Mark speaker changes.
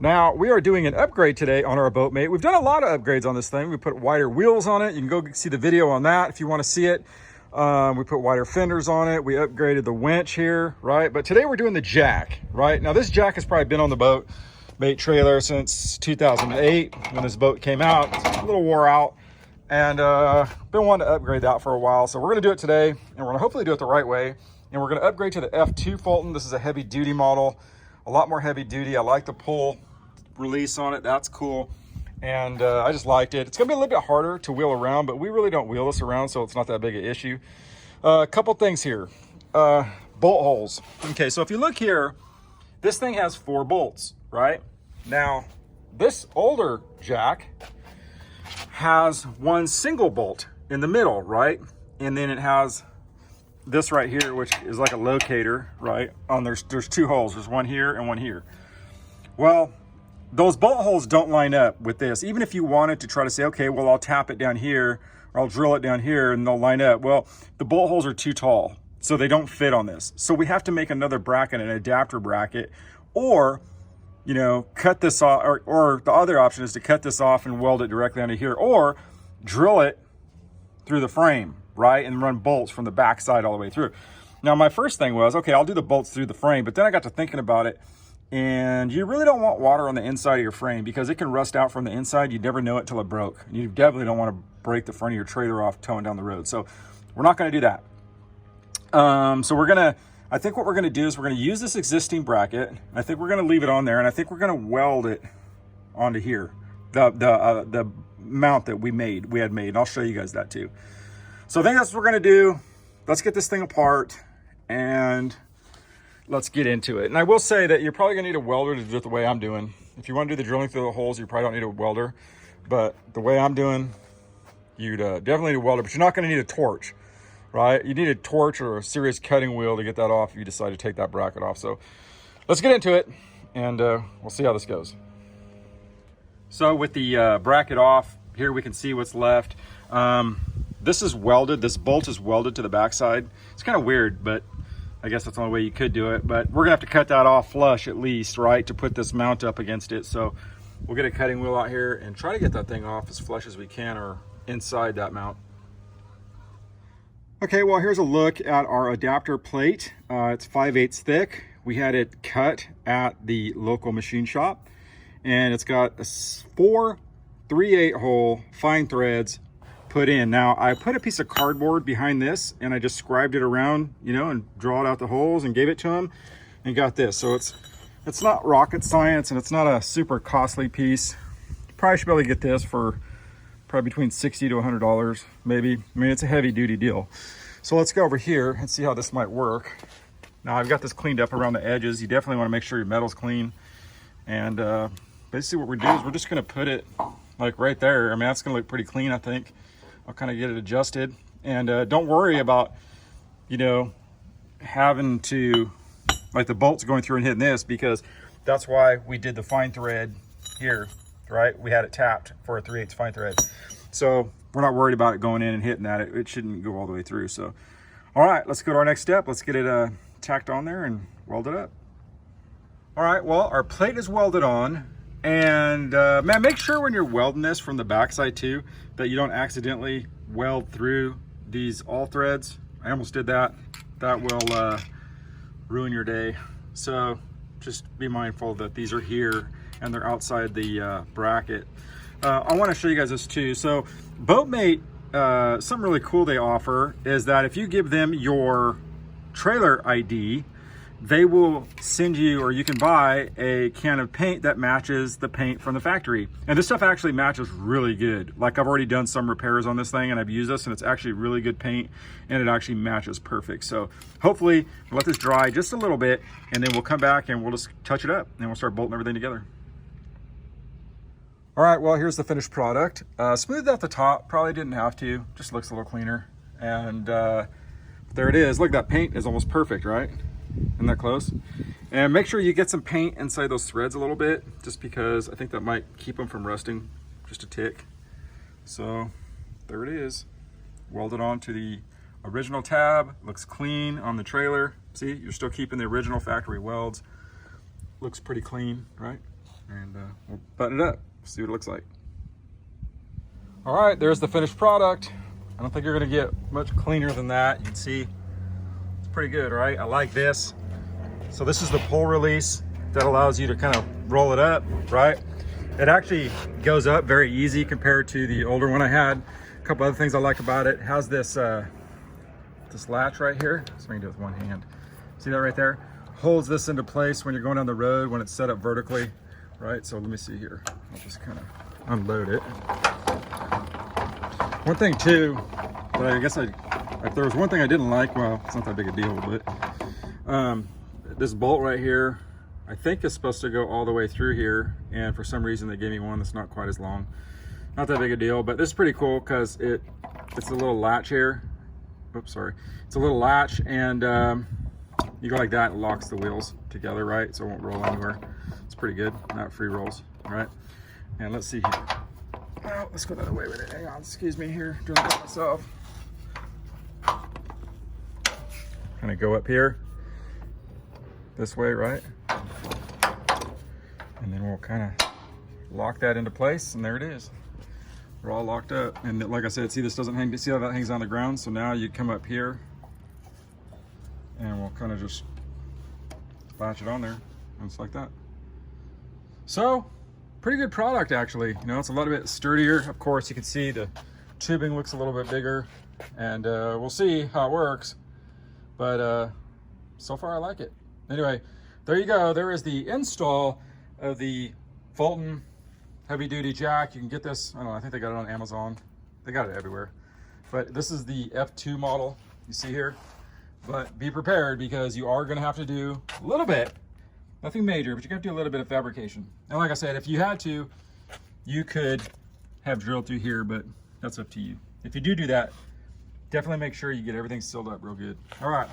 Speaker 1: Now, we are doing an upgrade today on our BoatMate. We've done a lot of upgrades on this thing. We put wider wheels on it. You can go see the video on that if you want to see it. We put wider fenders on it. We upgraded the winch here, right? But today we're doing the jack, right? Now, this jack has probably been on the BoatMate trailer since 2008 when this boat came out. It's a little wore out, and been wanting to upgrade that for a while. So we're going to do it today, and we're going to hopefully do it the right way. And we're going to upgrade to the F2 Fulton. This is a heavy duty model, a lot more heavy duty. I like the pull release on it. That's cool. And I just liked it. It's gonna be a little bit harder to wheel around, but we really don't wheel this around, so it's not that big an issue. A couple things here. Bolt holes. Okay, so if you look here, this thing has 4 bolts, right? Now, this older jack has 1 single bolt in the middle, right? And then it has this right here, which is like a locator, right? There's 2 holes. There's one here and one here. Well, those bolt holes don't line up with this. Even if you wanted to try to say, okay, well, I'll tap it down here, or I'll drill it down here and they'll line up. Well, the bolt holes are too tall, so they don't fit on this. So we have to make another bracket, an adapter bracket, or, you know, cut this off, or the other option is to cut this off and weld it directly onto here, or drill it through the frame, right? And run bolts from the back side all the way through. Now, my first thing was, okay, I'll do the bolts through the frame, but then I got to thinking about it. And you really don't want water on the inside of your frame because it can rust out from the inside. You'd never know it till it broke. You definitely don't want to break the front of your trailer off towing down the road. So we're not going to do that. I think what we're going to do is we're going to use this existing bracket. I think we're going to leave it on there, and I think we're going to weld it onto here. The mount that we had made. And I'll show you guys that too. So I think that's what we're going to do. Let's get this thing apart and let's get into it. And I will say that you're probably gonna need a welder to do it the way I'm doing. If you want to do the drilling through the holes, you probably don't need a welder. But the way I'm doing, you'd definitely need a welder, but you're not gonna need a torch, right? You need a torch or a serious cutting wheel to get that off if you decide to take that bracket off. So let's get into it, and we'll see how this goes. So with the bracket off, here we can see what's left. This is welded, this bolt is welded to the backside. It's kind of weird, but I guess that's the only way you could do it, but we're gonna have to cut that off flush at least, right, to put this mount up against it. So we'll get a cutting wheel out here and try to get that thing off as flush as we can, or inside that mount. Okay, well, here's a look at our adapter plate. It's 5/8 thick. We had it cut at the local machine shop, and it's got 4 3/8 hole fine threads put in. Now, I put a piece of cardboard behind this and I just scribed it around, you know, and drawed out the holes and gave it to him and got this. So it's not rocket science, and it's not a super costly piece. Probably should be able to get this for probably between $60 to $100 maybe. I mean, it's a heavy duty deal. So let's go over here and see how this might work. Now, I've got this cleaned up around the edges. You definitely want to make sure your metal's clean. And basically what we do is we're just going to put it like right there. I mean, that's going to look pretty clean, I think. I'll kind of get it adjusted, and don't worry about, you know, having to, like, the bolts going through and hitting this, because that's why we did the fine thread here, right? We had it tapped for a 3/8 fine thread. So we're not worried about it going in and hitting that. It shouldn't go all the way through. So, all right, let's go to our next step. Let's get it tacked on there and weld it up. All right, well, our plate is welded on. And man, make sure when you're welding this from the backside too, that you don't accidentally weld through these all threads. I almost did that. That will ruin your day. So just be mindful that these are here and they're outside the bracket. I want to show you guys this too. So BoatMate, something really cool they offer is that if you give them your trailer ID, they will send you, or you can buy a can of paint that matches the paint from the factory. And this stuff actually matches really good. Like, I've already done some repairs on this thing and I've used this, and it's actually really good paint, and it actually matches perfect. So hopefully we'll let this dry just a little bit, and then we'll come back and we'll just touch it up, and we'll start bolting everything together. All right, well, here's the finished product. Smoothed out the top, probably didn't have to, just looks a little cleaner. And there it is. Look, that paint is almost perfect, right? Isn't that close? And make sure you get some paint inside those threads a little bit, just because I think that might keep them from rusting just a tick. So there it is, welded onto the original tab. Looks clean on the trailer. See, you're still keeping the original factory welds. Looks pretty clean, right? and we'll button it up, see what it looks like. All right, there's the finished product. I don't think you're gonna get much cleaner than that. You can see it's pretty good, right? I like this. So this is the pull release that allows you to kind of roll it up, right? It actually goes up very easy compared to the older one I had. A couple other things I like about it. It has this this latch right here. So I can do it with one hand. See that right there? Holds this into place when you're going down the road when it's set up vertically, right? So let me see here. I'll just kind of unload it. One thing too, that I guess if there was one thing I didn't like, well, it's not that big a deal, but this bolt right here, I think is supposed to go all the way through here, and for some reason they gave me one that's not quite as long. Not that big a deal, but this is pretty cool because it's a little latch here. Oops, sorry. It's a little latch, and you go like that, it locks the wheels together, right? So it won't roll anywhere. It's pretty good, not free rolls, right? And let's see here. Oh, let's go the other way with it. Hang on, excuse me here, doing it by myself. Kind of go up here, this way, right? And then we'll kind of lock that into place, and there it is. We're all locked up. And like I said, see, this doesn't hang, see how that hangs on the ground? So now you come up here, and we'll kind of just latch it on there, and it's like that. So, pretty good product, actually. You know, it's a little bit sturdier. Of course, you can see the tubing looks a little bit bigger, and we'll see how it works. But so far, I like it. Anyway, there you go. There is the install of the Fulton heavy duty jack. You can get this, I don't know, I think they got it on Amazon. They got it everywhere. But this is the F2 model you see here. But be prepared, because you are gonna have to do a little bit, nothing major, but you have to do a little bit of fabrication. And like I said, if you had to, you could have drilled through here, but that's up to you. If you do that, definitely make sure you get everything sealed up real good. All right,